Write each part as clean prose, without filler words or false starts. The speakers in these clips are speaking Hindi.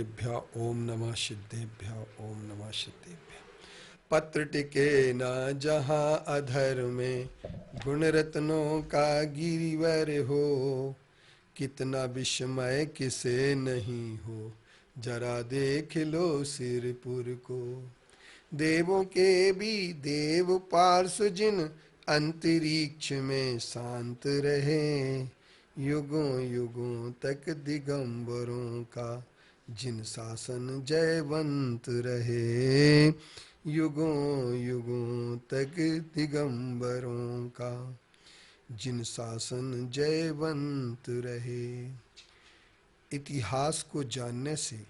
सिद्धेभ्य ओम नमः सिद्धेभ्य ओम नमः सिद्धेभ्य। पत्र टिके न जहाँ अधर में, गुण रत्नों का गिरिवर हो। कितना विस्मय किसे नहीं हो, जरा देख लो सिरपुर को। देवों के भी देव पार्श्व जिन, अंतरिक्ष में शांत रहे। युगों युगों तक दिगंबरों का, जिन शासन जयवंत रहे। युगों युगों तक दिगंबरों का, जिन शासन जयवंत रहे। इतिहास को जानने से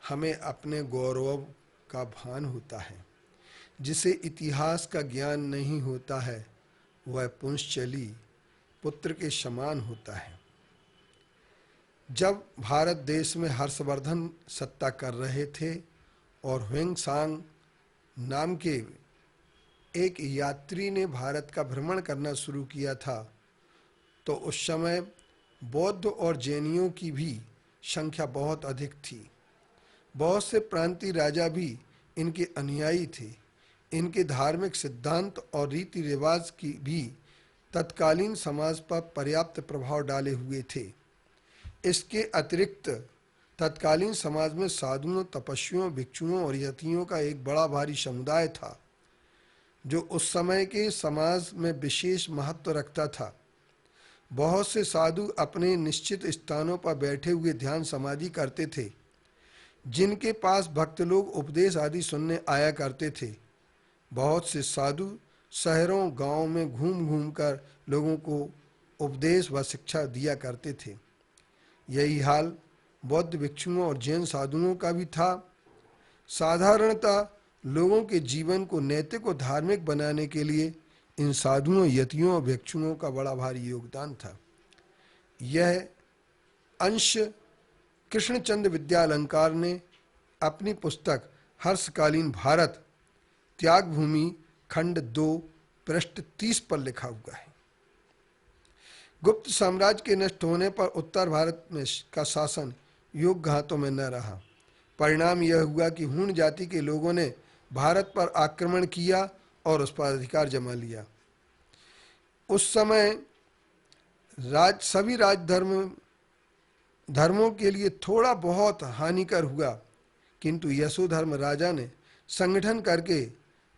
हमें अपने गौरव का भान होता है। जिसे इतिहास का ज्ञान नहीं होता है, वह पुंसचली पुत्र के समान होता है। जब भारत देश में हर्षवर्धन सत्ता कर रहे थे और ह्वेंग सांग नाम के एक यात्री ने भारत का भ्रमण करना शुरू किया था, तो उस समय बौद्ध और जैनियों की भी संख्या बहुत अधिक थी। बहुत से प्रांतीय राजा भी इनके अनुयायी थे। इनके धार्मिक सिद्धांत और रीति रिवाज की भी तत्कालीन समाज पर पर्याप्त प्रभाव डाले हुए थे। इसके अतिरिक्त तत्कालीन समाज में साधुओं, तपस्वियों, भिक्षुओं और यतियों का एक बड़ा भारी समुदाय था, जो उस समय के समाज में विशेष महत्व रखता था। बहुत से साधु अपने निश्चित स्थानों पर बैठे हुए ध्यान समाधि करते थे, जिनके पास भक्त लोग उपदेश आदि सुनने आया करते थे। बहुत से साधु शहरों गांवों में घूम घूम कर लोगों को उपदेश व शिक्षा दिया करते थे। यही हाल बौद्ध भिक्षुओं और जैन साधुओं का भी था। साधारणतः लोगों के जीवन को नैतिक और धार्मिक बनाने के लिए इन साधुओं, यतियों और भिक्षुओं का बड़ा भारी योगदान था। यह अंश कृष्णचंद्र विद्यालंकार ने अपनी पुस्तक हर्षकालीन भारत त्याग भूमि खंड 2 पृष्ठ 30 पर लिखा हुआ है। गुप्त साम्राज्य के नष्ट होने पर उत्तर भारत में का शासन योग्य हाथों में न रहा। परिणाम यह हुआ कि हूण जाति के लोगों ने भारत पर आक्रमण किया और उस पर अधिकार जमा लिया। उस समय सभी धर्मों के लिए थोड़ा बहुत हानिकर हुआ, किंतु यशोधर्म राजा ने संगठन करके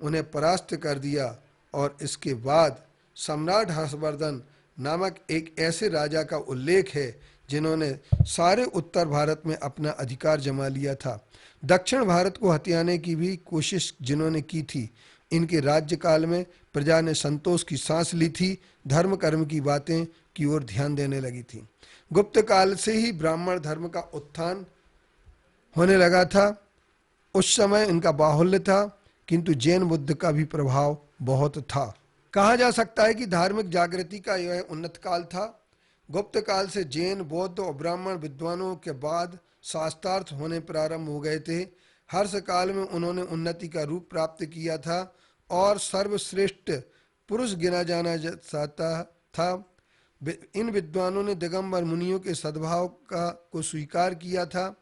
उन्हें परास्त कर दिया। और इसके बाद सम्राट हर्षवर्धन नामक एक ऐसे राजा का उल्लेख है, जिन्होंने सारे उत्तर भारत में अपना अधिकार जमा लिया था। दक्षिण भारत को हथियाने की भी कोशिश जिन्होंने की थी। इनके राज्यकाल में प्रजा ने संतोष की सांस ली थी, धर्म कर्म की बातें की ओर ध्यान देने लगी थी। गुप्त काल से ही ब्राह्मण धर्म का उत्थान होने लगा था। उस समय इनका बाहुल्य था, किंतु जैन बुद्ध का भी प्रभाव बहुत था। कहा जा सकता है कि धार्मिक जागृति का यह उन्नत काल था। गुप्त काल से जैन, बौद्ध और ब्राह्मण विद्वानों के बाद शास्त्रार्थ होने प्रारंभ हो गए थे। हर्ष काल में उन्होंने उन्नति का रूप प्राप्त किया था और सर्वश्रेष्ठ पुरुष गिना जाना जाता था। इन विद्वानों ने दिगंबर मुनियों के सद्भाव को स्वीकार किया था।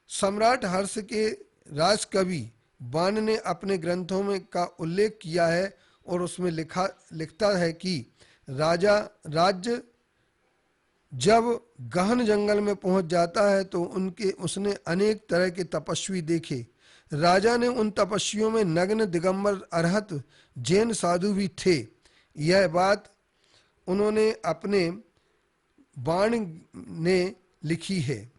सम्राट हर्ष के राजकवि बाण ने अपने ग्रंथों में का उल्लेख किया है और उसमें लिखता है कि राज्य जब गहन जंगल में पहुंच जाता है तो उसने अनेक तरह के तपस्वी देखे। राजा ने उन तपस्वियों में नग्न, दिगंबर, अरहत, जैन साधु भी थे। यह बात उन्होंने अपने बाण ने लिखी है।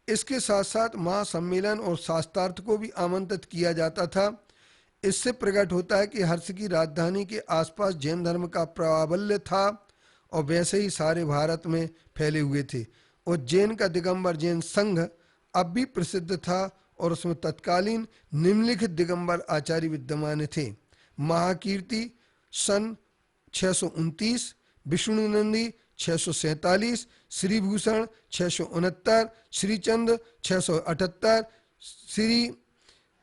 इसके साथ साथ महासम्मेलन और शास्त्रार्थ को भी आमंत्रित किया जाता था। इससे प्रकट होता है कि हर्ष की राजधानी के आसपास जैन धर्म का प्राबल्य था और वैसे ही सारे भारत में फैले हुए थे। उज्जैन का दिगंबर जैन संघ अब भी प्रसिद्ध था और उसमें तत्कालीन निम्नलिखित दिगंबर आचार्य विद्यमान थे: महाकीर्ति सन 629, विष्णुनंदी 647, श्रीभूषण 669, श्रीचंद 678, श्री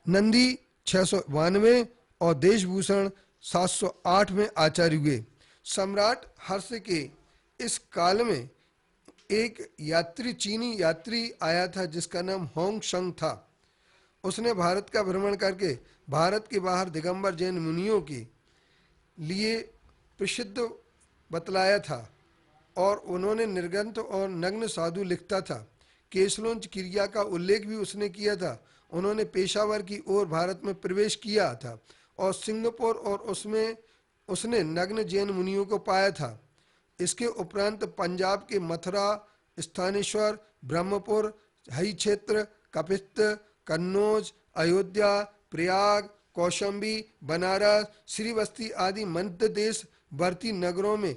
नंदी 692 और देशभूषण 708 में आचार्य हुए। सम्राट हर्ष के इस काल में एक चीनी यात्री आया था जिसका नाम होंग शंग था। उसने भारत का भ्रमण करके भारत के बाहर दिगंबर जैन मुनियों के लिए प्रसिद्ध बतलाया था, और उन्होंने निर्ग्रंथ और नग्न साधु लिखता था। केसलोंच क्रिया का उल्लेख भी उसने किया था। उन्होंने पेशावर की ओर भारत में प्रवेश किया था और सिंगापुर और उसमें उसने नग्न जैन मुनियों को पाया था। इसके उपरांत पंजाब के मथुरा, स्थानेश्वर, ब्रह्मपुर, हई क्षेत्र, कपिस्त, कन्नौज, अयोध्या, प्रयाग, कौशाम्बी, बनारस, श्रीवस्ती आदि मध्य देश वर्ती नगरों में